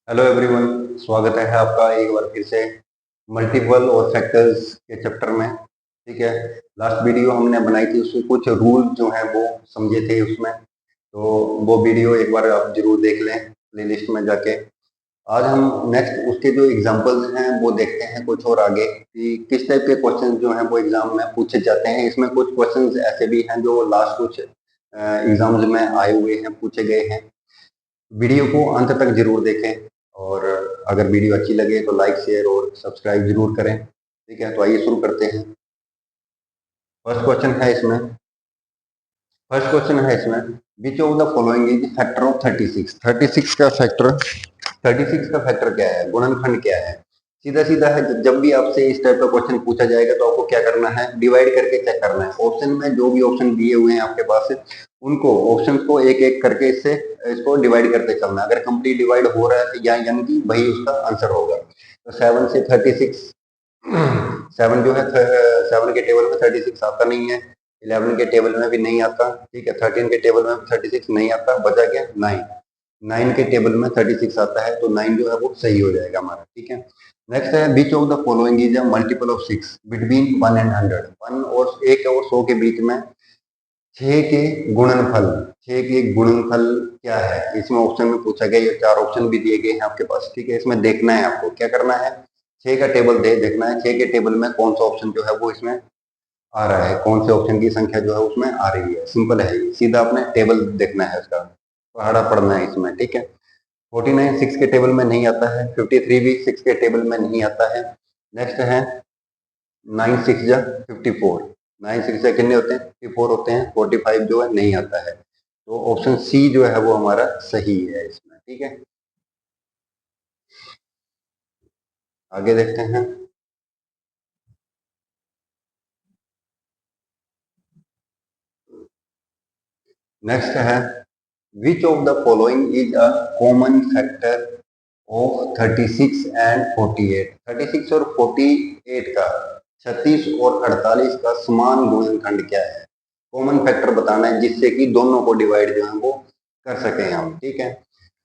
Hello everyone, स्वागत है आपका एक बार फिर से मल्टीपल और फैक्टर्स के चैप्टर में। ठीक है। लास्ट वीडियो हमने बनाई थी, उसमें कुछ रूल जो हैं वो समझे थे उसमें। तो वो वीडियो एक बार आप जरूर देख लें प्लेलिस्ट में जाके। आज हम नेक्स्ट उसके जो एग्जांपल्स हैं वो देखते हैं कुछ और आगे कि किस टाइप के क्वेश्चंस जो हैं वो एग्जाम में पूछे जाते हैं। इसमें कुछ क्वेश्चंस ऐसे भी हैं जो लास्ट कुछ एग्जाम्स में आए हुए हैं, पूछे गए हैं। वीडियो को अंत तक जरूर देखें और अगर वीडियो अच्छी लगे तो लाइक शेयर और सब्सक्राइब जरूर करें। ठीक है, तो आइए शुरू करते हैं। फर्स्ट क्वेश्चन है इसमें फर्स्ट क्वेश्चन है इसमें which of the following is factor of 36। 36 का फैक्टर क्या है, गुणनखंड क्या है। सीधा सीधा है, जब भी आपसे इस टाइप का क्वेश्चन पूछा जाएगा तो आपको क्या करना है, डिवाइड करके चेक करना है। ऑप्शन में जो भी ऑप्शन दिए हुए हैं आपके पास उनको ऑप्शन को एक एक करके इससे इसको डिवाइड करते चलना है। अगर कंप्लीट डिवाइड हो रहा है या यानी कि वही उसका आंसर होगा। तो 7 से 36, 7 जो है 7 के टेबल में 36 आता नहीं है, 11 के टेबल में भी नहीं आता। ठीक है, 13 के टेबल में 36 नहीं आता, बचा क्या 9। 9 के टेबल में 36 आता है, तो 9 जो है वो सही हो जाएगा हमारा। ठीक है। नेक्स्ट है which of the following is a multiple of 6 between 1 and 100। 1 और 1 और 100 के बीच में 6 के गुणनफल, 6 के गुणनफल क्या है। इसमें ऑप्शन में पूछा गया, ये 4 ऑप्शन भी दिए गए हैं आपके पास। ठीक है, इसमें देखना है आपको क्या करना है, 6 का टेबल देखना है। 6 के टेबल में कौन सा ऑप्शन जो है वो इसमें आ रहा है, कौन से ऑप्शन की संख्या जो है उसमें आ रही है। सिंपल है ये, सीधा अपने टेबल देखना है उसका, पहाड़ा पढ़ना है इसमें। ठीक है। 49 6 के टेबल में नहीं आता है, 53 भी 6 के टेबल में नहीं आता है। नेक्स्ट है 9 6 जा 54। 9 6 जा कितने होते हैं, 54 होते हैं। 45 जो है नहीं आता है, तो ऑप्शन सी जो है वो हमारा सही है इसमें। ठीक है, आगे देखते हैं। नेक्स्ट है which of the following is a common factor of 36 and 48। 36 और 48 का, 36 और 48 का समान गुणनखंड क्या है। कॉमन फैक्टर बताना है जिससे कि दोनों को डिवाइड जो है वो कर सकें हम। ठीक है,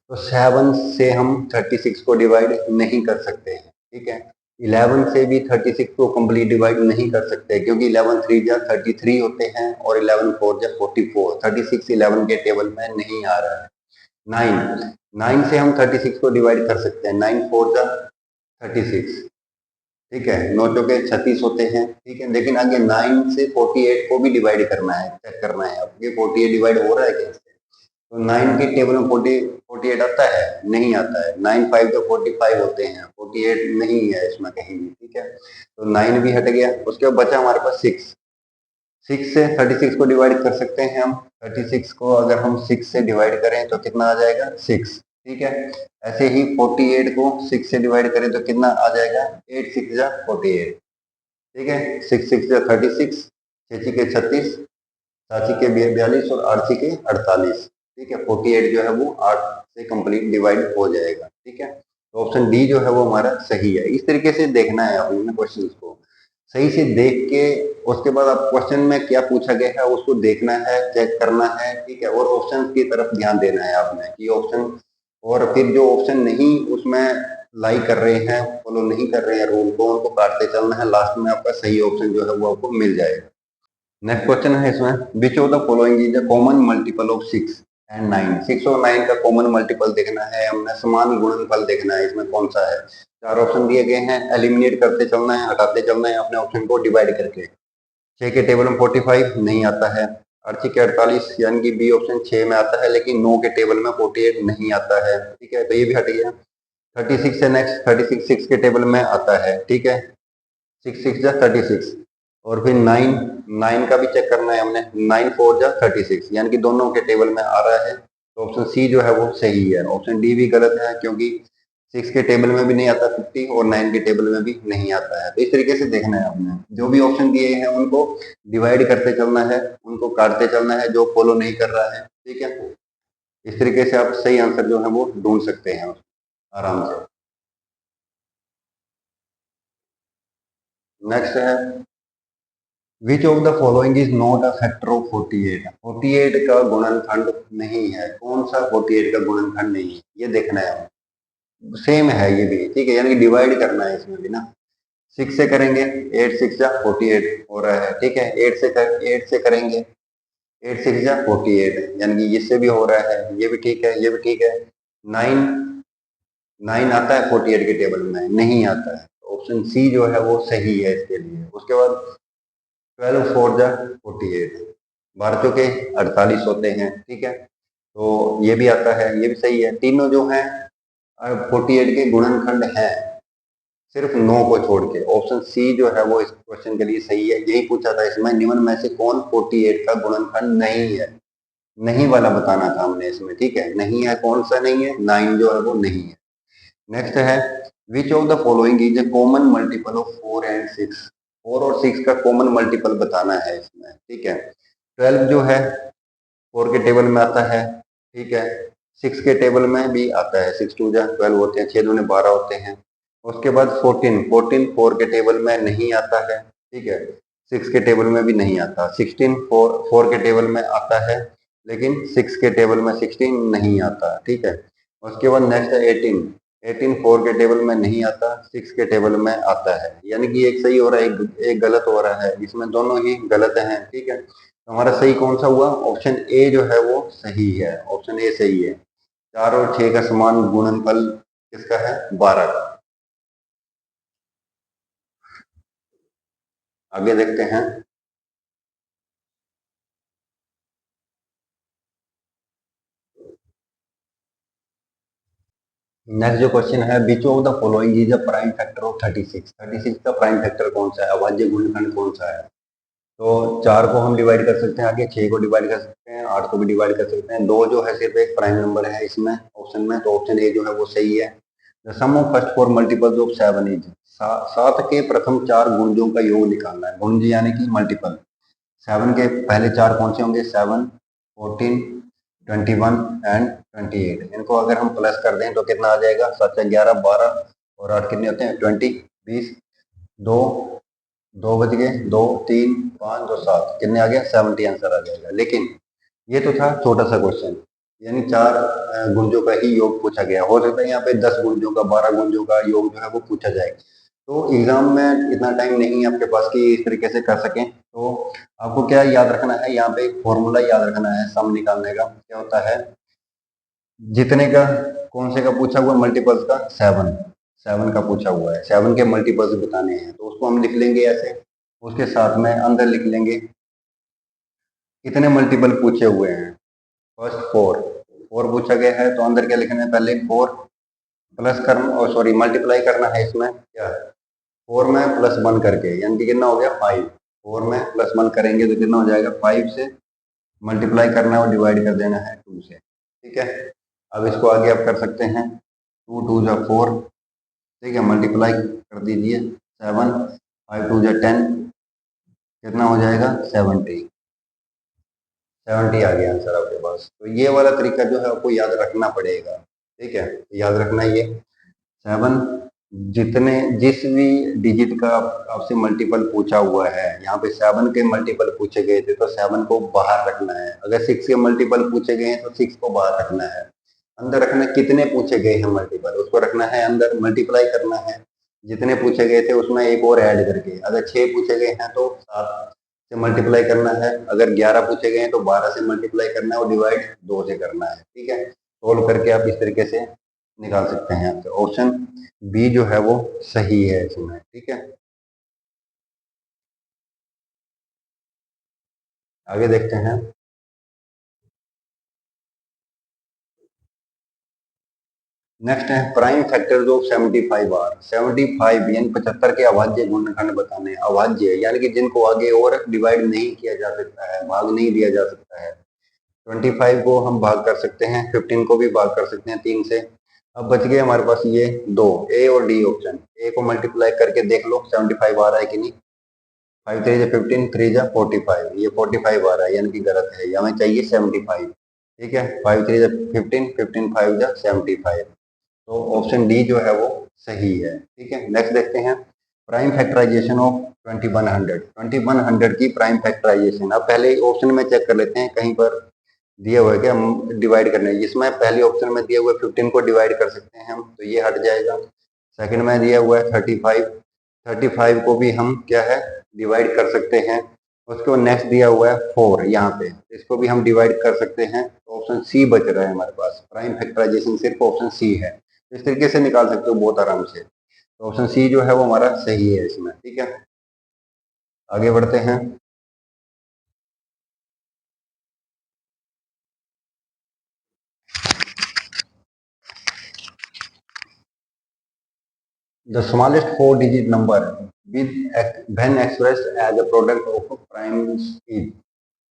तो 7 से हम 36 को डिवाइड नहीं कर सकते हैं। ठीक है, 11 से भी 36 को कंप्लीट डिवाइड नहीं कर सकते, क्योंकि 11 3 जा 33 होते हैं और 11 4 जा 44। 36 11 के टेबल में नहीं आ रहा है। 9, 9 से हम 36 को डिवाइड कर सकते हैं। 9 4 जा 36। ठीक है, 9 चौके 36 होते हैं। ठीक है, लेकिन आगे 9 से 48 को भी डिवाइड करना है, चेक करना है अब ये 48 डिवाइड हो रहा है क्या। तो 9 के टेबल में 48 आता है, नहीं आता है। 9 5 तो 45 होते हैं, 48 नहीं है इसमें कहीं भी। ठीक है, तो 9 भी हट गया। उसके बाद बचा हमारे पास 6। 6 से 36 को डिवाइड कर सकते हैं हम। 36 को अगर हम 6 से डिवाइड करें तो कितना आ जाएगा 6। ठीक है, ऐसे ही 48 को 6 से डिवाइड करें तो कितना आ जाएगा 8 6 जा 48। ठीक है, 6 6 जा 36, 6 के 36, 7 के 42 और 8 के 48। ठीक है, 48 जो है वो 8 से कंप्लीट डिवाइड हो जाएगा। ठीक है, तो ऑप्शन डी जो है वो हमारा सही है। इस तरीके से देखना है आपने क्वेश्चन को, सही से देख के उसके बाद आप क्वेश्चन में क्या पूछा गया है उसको देखना है, चेक करना है। ठीक है, और ऑप्शन की तरफ ध्यान देना है आपने कि ऑप्शन, और फिर जो ऑप्शन नहीं उसमें लाई कर रहे हैं, फॉलो नहीं कर रहे हैं रूल को, उनको काटते चलना है। लास्ट में आपका सही ऑप्शन जो है वो आपको मिल जाएगा। नेक्स्ट क्वेश्चन है इसमें which of the following is a common multiple of 6 and 9। 6 और 9 का कॉमन मल्टीपल देखना है हमने, समान गुणनफल देखना है। इसमें कौन सा है, 4 ऑप्शन दिए गए हैं, एलिमिनेट करते चलना है, हटाते चलना है अपने ऑप्शन को डिवाइड करके। 6 के टेबल में 45 नहीं आता है। 8 के 48 यानी कि बी ऑप्शन 6 में आता है, लेकिन 9 के टेबल में 48 नहीं आता है। ठीक है, तो ये भी हट गया। 36 है नेक्स्ट, 36 6 के टेबल में आता है। ठीक है, 6 6 जा 36। और फिर 9, 9 का भी चेक करना है हमने। 9 4 जा 36 यानी कि दोनों के टेबल में आ रहा है, तो ऑप्शन सी जो है वो सही है। ऑप्शन डी भी गलत है, क्योंकि 6 के टेबल में भी नहीं आता 50 और 9 के टेबल में भी नहीं आता है। तो इस तरीके से देखना है आपने, जो भी ऑप्शन दिए हैं उनको डिवाइड करते चलना है, उनको काटते चलना है जो फॉलो नहीं कर रहा है। ठीक है, इस तरीके से आप सही आंसर जो है वो ढूंढ सकते हैं आराम से। नेक्स्ट है which of the following is not a factor of 48। 48 का गुणनखंड नहीं है, कौन सा 48 का गुणनखंड नहीं है ये देखना है हमें। सेम है ये भी, ठीक है, यानी कि डिवाइड करना है इसमें भी ना। 6 से करेंगे, 8 6 जा 48 हो रहा है, ठीक है। 8 से करेंगे, 8 6 जा 48, यानी कि इससे भी हो रहा है, ये भी ठीक है, ये भी ठीक है। 9 9 आता है 48 के टेबल में? नहीं आता है। ऑप्शन सी जो है वो सही है इसके लिए। उसके बाद 12 4 जा 48, 12 चौके 48 होते हैं, ठीक है। तो ये भी आता है, ये भी सही है। तीनों जो है 48 के गुणनखंड है, सिर्फ 9 को छोड़ के। ऑप्शन सी जो है वो इस क्वेश्चन के लिए सही है। यही पूछा था इसमें, निम्न में से कौन 48 का गुणनखंड नहीं है? नहीं वाला बताना था हमने इसमें, ठीक है। नहीं है, कौन सा नहीं है? 9 जो है वो नहीं है। नेक्स्ट है, which of the following is a common multiple of 4 and 6? 4 और 6 का कॉमन मल्टीपल बताना है इसमें, ठीक है। 12 जो है 4 के टेबल में आता है, ठीक है। 6 के टेबल में भी आता है, 6 2 जा 12 होते हैं, 6 दूने 12 होते हैं। उसके बाद 14 14 4 के टेबल में नहीं आता है, ठीक है। 6 के टेबल में भी नहीं आता। 16 4 के टेबल में आता है, लेकिन 6 के टेबल में 16 नहीं आता, ठीक है। उसके बाद नेक्स्ट है 18 18 4 के टेबल में नहीं आता, 6 के टेबल में आता है। यानी कि एक सही हो रहा है, एक गलत हो रहा है, इसमें दोनों ही गलत हैं, ठीक है। तो हमारा सही कौन सा हुआ? ऑप्शन ए जो है वो सही है, ऑप्शन ए सही है। 4 और 6 का समान गुणनफल किसका है? 12 का। आगे देखते हैं। नेक्स्ट जो क्वेश्चन है, which of the following is a prime factor of 36? 36 का प्राइम फैक्टर कौन सा है? अभाज्य गुणनखंड कौन सा है? तो 4 को हम डिवाइड कर सकते हैं, आगे 6 को डिवाइड कर सकते हैं, 8 को भी डिवाइड कर सकते हैं। 2 जो है सिर्फ एक प्राइम नंबर है इसमें ऑप्शन में, तो ऑप्शन ए जो है वो सही है। The sum of first 4 multiples of 7 is? 7 के प्रथम 4 गुणजों का योग निकालना है। गुणज यानी कि मल्टीपल। 7 के पहले 4 कौन से होंगे? 7 14 21 एंड 28। इनको अगर हम प्लस कर दें तो कितना आ जाएगा? 7 11 12 और 8 कितने होते हैं? 20 20, 2 2 बज गए, 2 3 5 2 7, कितने आ गया? 70 आंसर आ जाएगा। लेकिन ये तो था छोटा सा क्वेश्चन, यानी 4 गुंजों का ही योग पूछा गया। हो सकता है यहाँ पे 10 गुंजों का, 12 गुंजों का योग जो है वो पूछा जाए। तो एग्जाम में इतना टाइम नहीं है आपके पास कि इस तरीके से कर सकें। तो आपको क्या याद रखना है? यहाँ पे एक फॉर्मूला याद रखना है सम निकालने का। क्या होता है? जितने का, कौन से का पूछा हुआ? मल्टीपल्स का। 7 7 का पूछा हुआ है, 7 के मल्टीपल्स बताने हैं, तो उसको हम लिख लेंगे ऐसे। उसके साथ में अंदर लिख लेंगे कितने मल्टीपल पूछे हुए हैं। फर्स्ट 4 4 पूछा गया है, तो अंदर क्या लिखना है? पहले 4 प्लस करना, और सॉरी मल्टीप्लाई करना है इसमें। क्या? 4 में प्लस 1 करके, यानी कि कितना हो गया? 5। 4 में प्लस 1 करेंगे तो कितना हो जाएगा? 5 से मल्टीप्लाई करना है और डिवाइड कर देना है 2 से, ठीक है। अब इसको आगे आप कर सकते हैं। 2 2 जा 4, ठीक है, मल्टीप्लाई कर दीजिए। 7 5 2 जा 10, कितना हो जाएगा? 70। 70 आ गया आंसर आपके पास। तो ये वाला तरीका जो है आपको याद रखना पड़ेगा, ठीक है। याद रखना ये 7, जितने जिस भी डिजिट का आपसे मल्टीपल पूछा हुआ है, यहाँ पे 7 के मल्टीपल पूछे गए थे तो 7 को बाहर रखना है। अगर 6 के मल्टीपल पूछे गए हैं तो 6 को बाहर रखना है। अंदर रखना कितने पूछे गए हैं मल्टीपल, उसको रखना है अंदर, मल्टीप्लाई करना है जितने पूछे गए थे उसमें एक और ऐड करके। अगर 6 पूछे गए हैं तो 7 से मल्टीप्लाई करना है, अगर 11 पूछे गए हैं तो 12 से मल्टीप्लाई करना है और डिवाइड 2 से करना है, ठीक है। सोल्व करके आप इस तरीके से निकाल सकते हैं। तो ऑप्शन बी जो है वो सही है इसमें, ठीक है। आगे देखते हैं। नेक्स्ट है, प्राइम फैक्टर्स ऑफ 75 आर? 75 यानी 75 के अभाज्य गुणनखंड बताने हैं। अभाज्य यानी कि जिनको आगे और डिवाइड नहीं किया जा सकता है, भाग नहीं दिया जा सकता है। 25 को हम भाग कर सकते हैं, 15 को भी भाग कर सकते हैं 3 से। अब बच गए हमारे पास ये दो, ए और डी ऑप्शन। ए को मल्टीप्लाई करके देख लो 75 आ रहा है कि नहीं। 5 3 जा 15, 3 जा 45, ये 45 आ रहा है, यानी कि गलत है, हमें चाहिए 75, ठीक है। 5 3 जा 15, 15 5 जा 75, तो ऑप्शन डी जो है वो सही है, ठीक है। नेक्स्ट देखते हैं, प्राइम फैक्टराइजेशन ऑफ 2100। 2100 की प्राइम फैक्टराइजेशन। अब पहले ऑप्शन में चेक कर लेते हैं कहीं पर दिया हुआ है कि हम डिवाइड करना है, जिसमें पहले ऑप्शन में दिया हुआ है 15 को डिवाइड कर सकते हैं हम, तो ये हट जाएगा। सेकंड में दिया हुआ है 35, 35 को भी हम क्या है डिवाइड कर सकते हैं। उसके बाद नेक्स्ट दिया हुआ है 4 यहाँ पे, इसको भी हम डिवाइड कर सकते हैं। तो ऑप्शन सी बच रहा है हमारे पास, प्राइम फैक्टराइजेशन सिर्फ ऑप्शन सी है। इस तरीके से निकाल सकते हो बहुत आराम से। तो ऑप्शन सी जो है वो हमारा सही है इसमें, ठीक है। आगे बढ़ते हैं। The smallest four-digit number with when expressed as a product of primes is।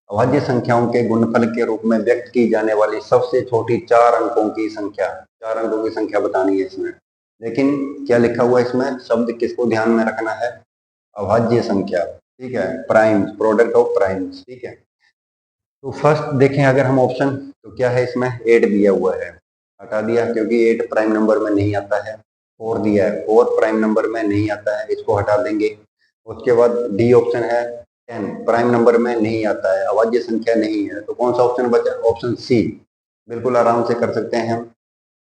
अभाज्य संख्याओं के गुणनफल के रूप में व्यक्त की जाने वाली सबसे छोटी 4 अंकों की संख्या, 4 अंकों की संख्या बतानी है इसमें। लेकिन क्या लिखा हुआ है इसमें, शब्द किसको ध्यान में रखना है, अभाज्य संख्या, ठीक है, प्राइम्स, प्रोडक्ट ऑफ प्राइम्स, ठीक है। तो फर्स्ट देखें अगर हम ऑप्शन, तो क्या है इसमें 8 दिया हुआ है, हटा दिया क्योंकि 8 प्राइम नंबर में नहीं आता है। 4 दिया है, 4 प्राइम नंबर में नहीं आता है, इसको हटा देंगे। उसके बाद डी ऑप्शन है 10 प्राइम नंबर में नहीं आता है, अभाज्य संख्या नहीं है, तो कौन सा ऑप्शन बचा, ऑप्शन सी। बिल्कुल आराम से कर सकते हैं हम।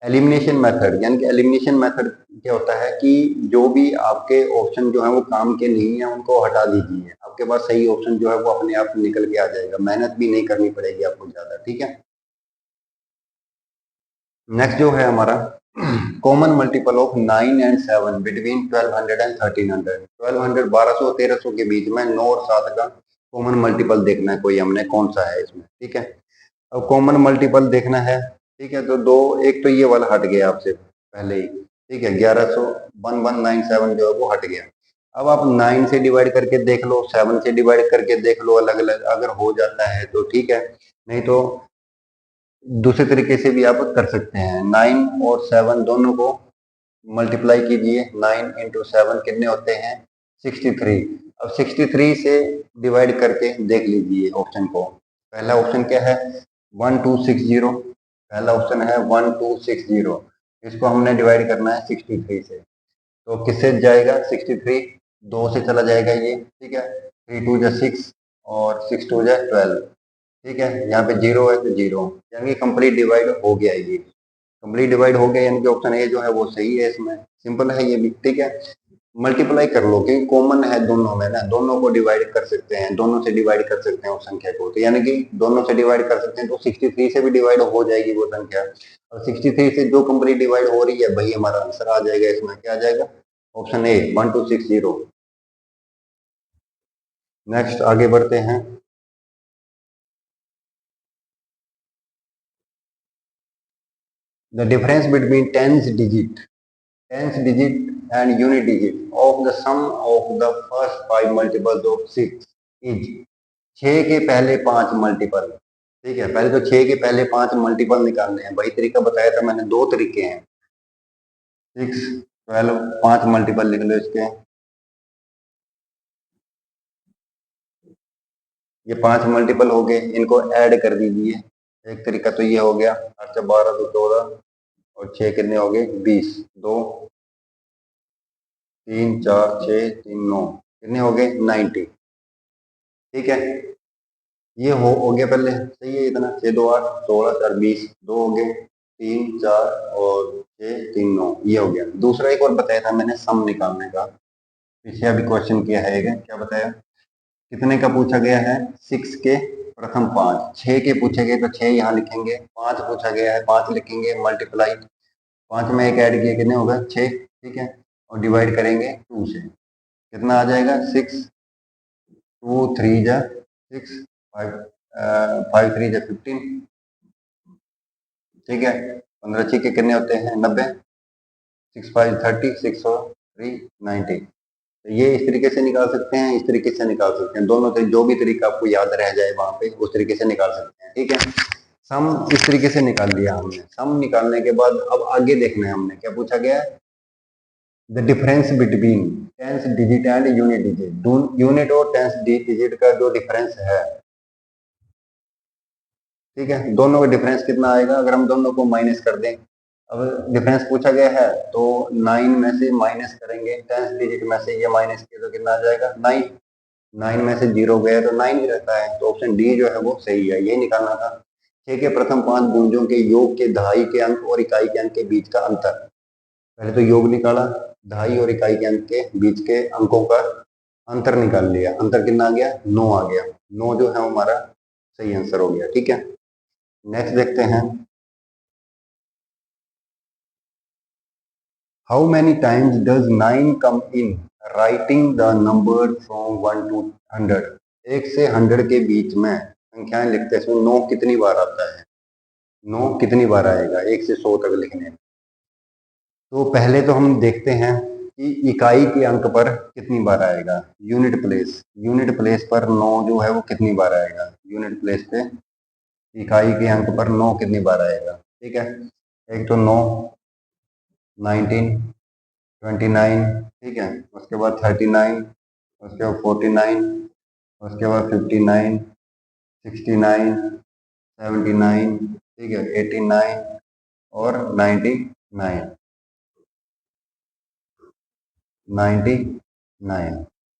एलिमिनेशन मेथड, यानी कि एलिमिनेशन मेथड क्या होता है कि जो भी आपके ऑप्शन जो है वो काम के नहीं है उनको हटा दीजिए, आपके पास सही ऑप्शन जो है वो अपने आप निकल के आ जाएगा, मेहनत भी नहीं करनी पड़ेगी आपको ज्यादा, ठीक है। नेक्स्ट जो है हमारा common multiple of 9 and 7 between 1200 and 1300। 1200 1200 1300 के बीच में 9 और 7 का कॉमन मल्टीपल देखना है कोई हमने, कौन सा है इसमें, ठीक है। अब कॉमन मल्टीपल देखना है, ठीक है, तो दो, एक तो ये वाला हट गया आपसे पहले ही, ठीक है, 1100 1197 जो है वो हट गया। अब आप 9 से डिवाइड करके देख लो, 7 से डिवाइड करके देख लो, अलग अलग अगर हो जाता है तो ठीक है, नहीं तो दूसरे तरीके से भी आप कर सकते हैं। 9 और 7 दोनों को मल्टीप्लाई कीजिए, 9 इंटू 7 कितने होते हैं, 63। अब 63 से डिवाइड करके देख लीजिए ऑप्शन को। पहला ऑप्शन क्या है, 1260, पहला ऑप्शन है 1260, इसको हमने डिवाइड करना है 63 से। तो किससे जाएगा 63, 2 से चला जाएगा ये, ठीक है, 3 2 जा 6 और 6 2 जा 12, ठीक है, यहाँ पे जीरो है तो जीरो, यानी कंप्लीट डिवाइड हो गया ये, कंप्लीट डिवाइड हो गया, यानी कि ऑप्शन ए जो है वो सही है इसमें, सिंपल है ये भी, ठीक है। मल्टीप्लाई कर लो क्योंकि कॉमन है दोनों में ना, दोनों को डिवाइड कर सकते हैं, दोनों से डिवाइड कर सकते हैं उस संख्या को, तो यानी कि दोनों से डिवाइड कर सकते हैं, तो 63 से भी डिवाइड हो जाएगी वो संख्या, और 63 से जो कंप्लीट डिवाइड हो रही है वही हमारा आंसर आ जाएगा इसमें, क्या आ जाएगा, ऑप्शन ए 1260। नेक्स्ट आगे बढ़ते हैं। The difference between tens digit and unit digit of the sum of the first 5 multiples of 6 is 6 के पहले 5 मल्टीपल, ठीक है, पहले तो 6 के पहले 5 मल्टीपल निकालने हैं, वही तरीका बताया था मैंने, दो तरीके हैं, 6 12 5 मल्टीपल लिख लो इसके, ये 5 मल्टीपल हो गए, इनको ऐड कर दीजिए। एक तरीका तो ये हो गया, 8 12 2 14 और 6 कितने हो गए 20, 2 3 4 6 3 9 कितने हो गए 90, ठीक है। ये हो गया पहले, सही है, इतना 6 2 8 16 4 20, दो हो गए, 3 4 और 6 3 9, ये हो गया। दूसरा एक और बताया था मैंने सम निकालने का, पीछे अभी क्वेश्चन किया है, क्या बताया, कितने का पूछा गया है, 6 के प्रथम 5, 6 के पूछे गए तो 6 यहाँ लिखेंगे, 5 पूछा गया है 5 लिखेंगे, मल्टीप्लाई 5 में एक ऐड किए कितने होगा 6, ठीक है, और डिवाइड करेंगे 2 से, कितना आ जाएगा 6 2 3 जा 6 5 5 3 जा 15, ठीक है, 15 6 के कितने होते हैं 90, 6 5 30, 6 और 3 90। तो ये इस तरीके से निकाल सकते हैं, इस तरीके से निकाल सकते हैं, दोनों से जो भी तरीका आपको याद रह जाए वहां पे उस तरीके से निकाल सकते हैं, ठीक है। सम इस तरीके से निकाल लिया हमने, सम निकालने के बाद अब आगे देखना है हमने, क्या पूछा गया है, the difference between tens digit and unit digit, unit और टेंस डिजिट का जो डिफरेंस है, ठीक है, दोनों का डिफरेंस कितना आएगा अगर हम दोनों को माइनस कर दें। अब डिफरेंस पूछा गया है तो 9 में से माइनस करेंगे, टेंस डिजिट में से ये माइनस किया तो कितना आ जाएगा 9, 9 में से 0 गया तो 9 ही रहता है, तो ऑप्शन डी जो है वो सही है, यही निकालना था। 6 के प्रथम 5 गुंजों के योग के दहाई के अंक और इकाई के अंक के बीच का अंतर। पहले तो योग निकाला, दहाई और इकाई के अंक के बीच के अंकों का अंतर निकाल लिया। अंतर कितना आ गया? 9 आ गया। 9 जो है हमारा सही आंसर हो गया। ठीक है, नेक्स्ट देखते हैं। How many times does 9 come in writing the number from 1 to 100? 1 से 100 के बीच में संख्याएं लिखते हैं, इसमें 9 कितनी बार आता है? 9 कितनी बार आएगा 1 से 100 तक लिखने में? तो पहले तो हम देखते हैं कि इकाई के अंक पर कितनी बार आएगा। यूनिट प्लेस पर 9 जो है वो कितनी बार आएगा? यूनिट प्लेस पे इकाई के अंक पर 9 कितनी बार आएगा? ठीक है, एक तो 9, 19, 29, ठीक है, उसके बाद 39, उसके बाद 49, उसके बाद 59, 69, 79, ठीक है, 89 और 99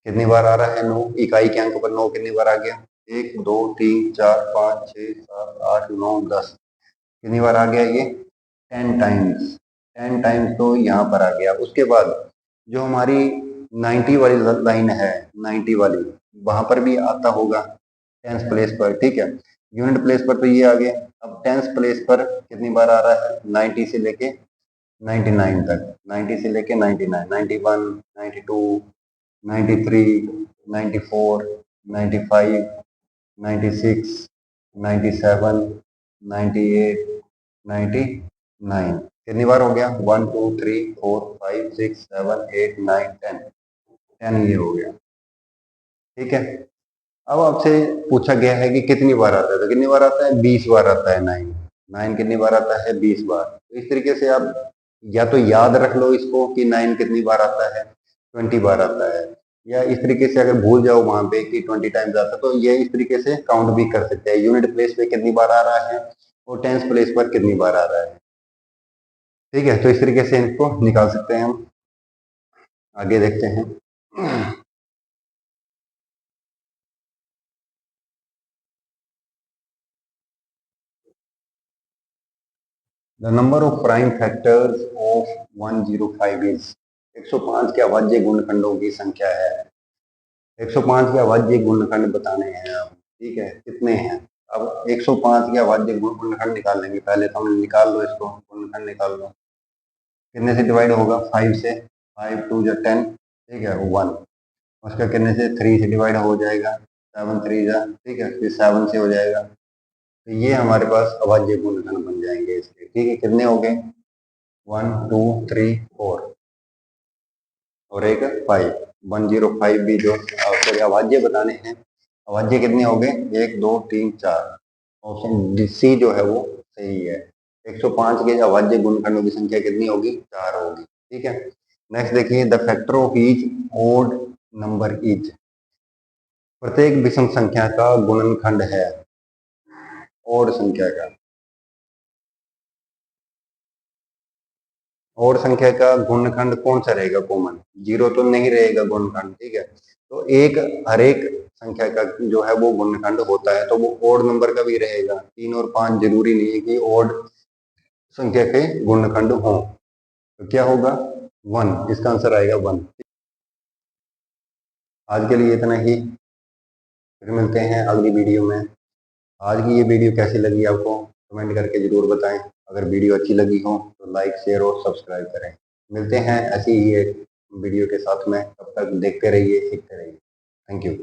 कितनी बार आ रहा है? 9 इकाई के अंक पर 9 कितनी बार आ गया? 1 2 3 4 5 6 7 8 9 10 कितनी बार आ गया ये? 10 टाइम्स। 10 टाइम्स तो यहाँ पर आ गया। उसके बाद जो हमारी 90 वाली लाइन है, 90 वाली, वहां पर भी आता होगा टेंस प्लेस पर। ठीक है, यूनिट प्लेस पर तो ये आ गया। अब टेंस प्लेस पर कितनी बार आ रहा है? 90 से लेके 99 तक, 90 से लेके 99, 91, 92, 93, 94, 95, 96, 97, 98, 99 कितनी बार हो गया? 1 2 3 4 5 6 7 8 9 10 10 ये हो गया। ठीक है, अब आपसे पूछा गया है कि कितनी बार आता है, तो कितनी बार आता है? 20 बार आता है। 9 कितनी बार आता है? 20 बार। तो इस तरीके से आप या तो याद रख लो इसको कि 9 कितनी बार आता है, 20 बार आता है, या इस तरीके से अगर भूल जाओ वहां पे कि 20 टाइम्स आता है, तो ये इस तरीके से काउंट भी कर सकते हैं। यूनिट प्लेस पे कितनी बार आ रहा है और टेंस प्लेस पर कितनी बार आ रहा है। ठीक है, तो इस तरीके से इनको निकाल सकते हैं हम। आगे देखते हैं। The number of prime factors of 105 is 105 के अभाज्य गुणनखंडों की संख्या है। 105 के अभाज्य गुणनखंड बताने हैं अब। ठीक है, कितने हैं? अब 105 के अभाज्य गुणनखंड निकाल लेंगे। पहले तो हम निकाल लो इसको, गुणनखंड निकाल लो। कितने से डिवाइड होगा? 5 से। 5 2 जा 10, ठीक है, 1। उसका कितने से? 3 से डिवाइड हो जाएगा। 7 3 जा, ठीक है, फिर 7 से हो जाएगा। तो ये हमारे पास अभाज्य गुणनखंड बन जाएंगे इसके। ठीक है, कितने हो गए? 1 2 3 4 और एक 5। 105 भी जो सॉरी अभाज्य बताने हैं। अभाज्य कितने हो गए? 1 2 3 4। ऑप्शन सी जो है वो सही है। 105 के अभाज्य गुणनखंडों की संख्या कितनी होगी? 4 होगी। ठीक है, नेक्स्ट देखिए। The factor of each odd number is, प्रत्येक विषम संख्या का गुणनखंड है। ओड संख्या का, और संख्या का गुणनखंड कौन सा रहेगा? कॉमन, 0 तो नहीं रहेगा गुणनखंड। ठीक है, तो एक हर एक संख्या का जो है वो गुणनखंड होता है, तो वो ओड नंबर का भी रहेगा। 3 और 5 जरूरी नहीं है कि ओड संख्या के गुणनखंड हो। तो क्या होगा? 1, इसका आंसर आएगा 1। आज के लिए इतना ही, फिर मिलते हैं अगली वीडियो में। आज की ये वीडियो कैसी लगी आपको कमेंट करके जरूर बताएं। अगर वीडियो अच्छी लगी हो तो लाइक शेयर और सब्सक्राइब करें। मिलते हैं ऐसी ही एक वीडियो के साथ में, तब तक देखते रहिए, सीखते रहिए। Thank you.